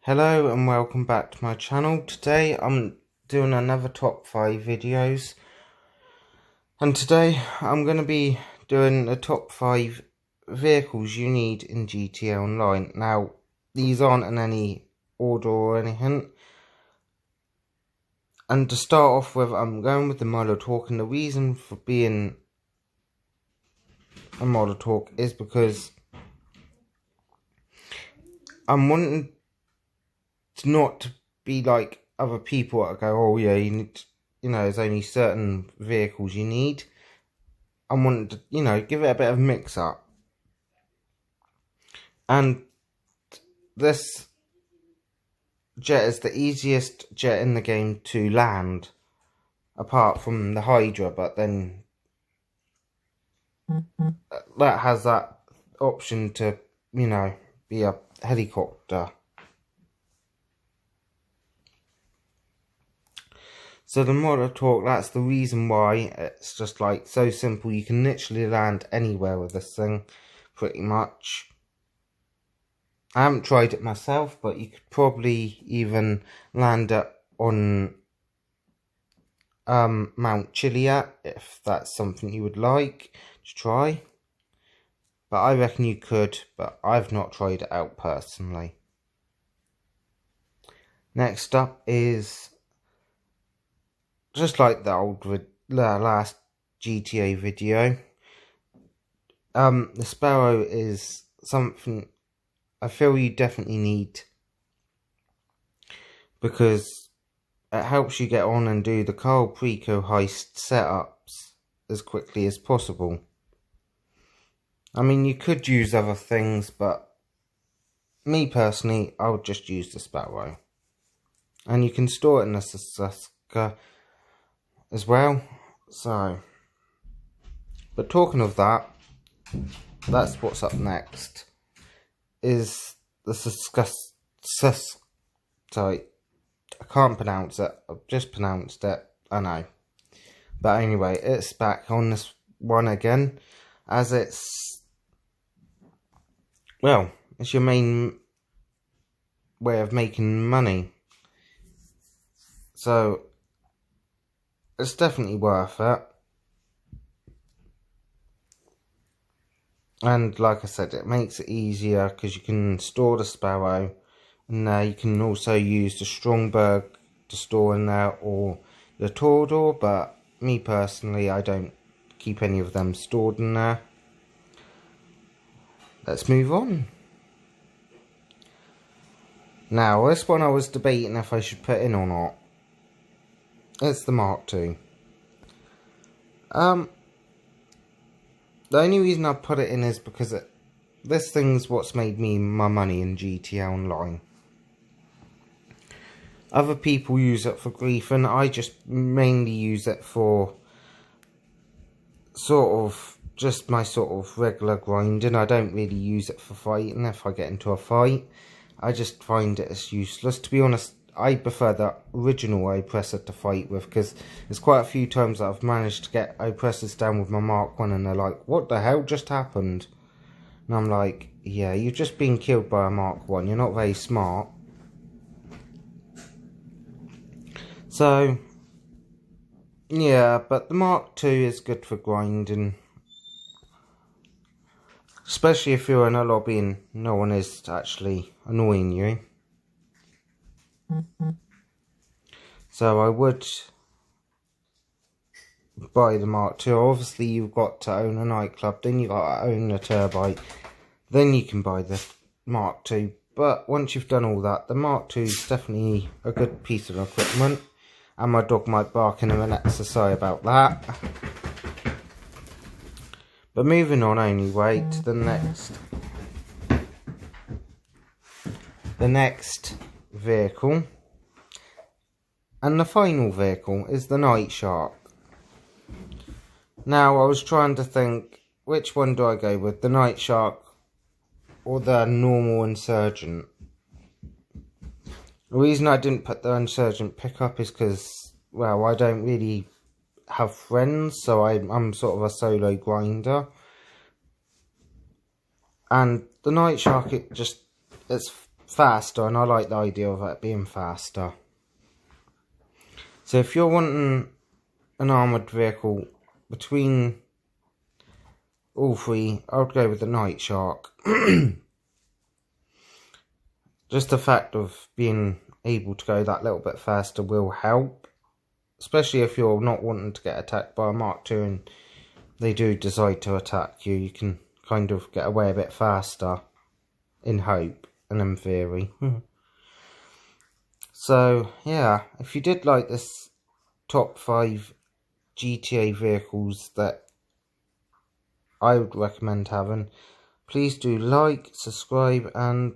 Hello and welcome back to my channel. Today I'm doing another top 5 videos, and today I'm going to be doing the top 5 vehicles you need in GTA Online. Now these aren't in any order or anything, and to start off with I'm going with the model talk, and the reason for being a model talk is because I'm wanting not to be like other people that go, oh yeah, you need, there's only certain vehicles you need. I wanted to, give it a bit of mix up. And this jet is the easiest jet in the game to land, apart from the Hydra, but then that has that option to, be a helicopter. So the model talk, that's the reason why it's just like so simple. You can literally land anywhere with this thing, pretty much. I haven't tried it myself, but you could probably even land it on Mount Chiliad if that's something you would like to try. But I reckon you could, but I've not tried it out personally. Next up is, just like the last GTA video, the Sparrow is something I feel you definitely need, because it helps you get on and do the Carl Preco heist setups as quickly as possible. I mean, you could use other things, but me personally, I would just use the Sparrow. And you can store it in the Suska as well. So, but talking of that, that's what's up next. Is the sorry, I can't pronounce it. I've just pronounced it. I know. But anyway, it's back on this one again, as it's your main way of making money. So it's definitely worth it. And like I said, it makes it easier because you can store the Sparrow, and you can also use the Strongberg to store in there, or the Torador, but me personally, I don't keep any of them stored in there. Let's move on. Now, this one I was debating if I should put in or not. It's the Mark II. The only reason I put it in is because this thing's what's made me my money in GTA Online. Other people use it for griefing. I just mainly use it for just my regular grinding. I don't really use it for fighting. If I get into a fight, I just find it as useless. To be honest, I prefer the original oppressor to fight with, because there's quite a few times that I've managed to get oppressors down with my Mark I, and they're like, what the hell just happened? And I'm like, yeah, you've just been killed by a Mark I, you're not very smart. So, yeah, but the Mark II is good for grinding. Especially if you're in a lobby and no one is actually annoying you. So I would buy the Mark II. Obviously you've got to own a nightclub, then you've got to own a turbine, then you can buy the Mark II. But once you've done all that, the Mark II is definitely a good piece of equipment. And my dog might bark in a minute, so sorry about that. But moving on anyway to the next vehicle. And the final vehicle is the Night Shark. Now, I was trying to think, which one do I go with? The Night Shark or the normal Insurgent? The reason I didn't put the Insurgent pickup is because, well, I don't really have friends, so I'm sort of a solo grinder. And the Night Shark, it's faster, and I like the idea of it being faster. So if you're wanting an armoured vehicle between all three, I would go with the Night Shark. Just the fact of being able to go that little bit faster will help. Especially if you're not wanting to get attacked by a Mark II and they do decide to attack you. You can kind of get away a bit faster. In hope and in theory. So, yeah. If you did like this top 5 GTA vehicles that I would recommend having, please do like, subscribe and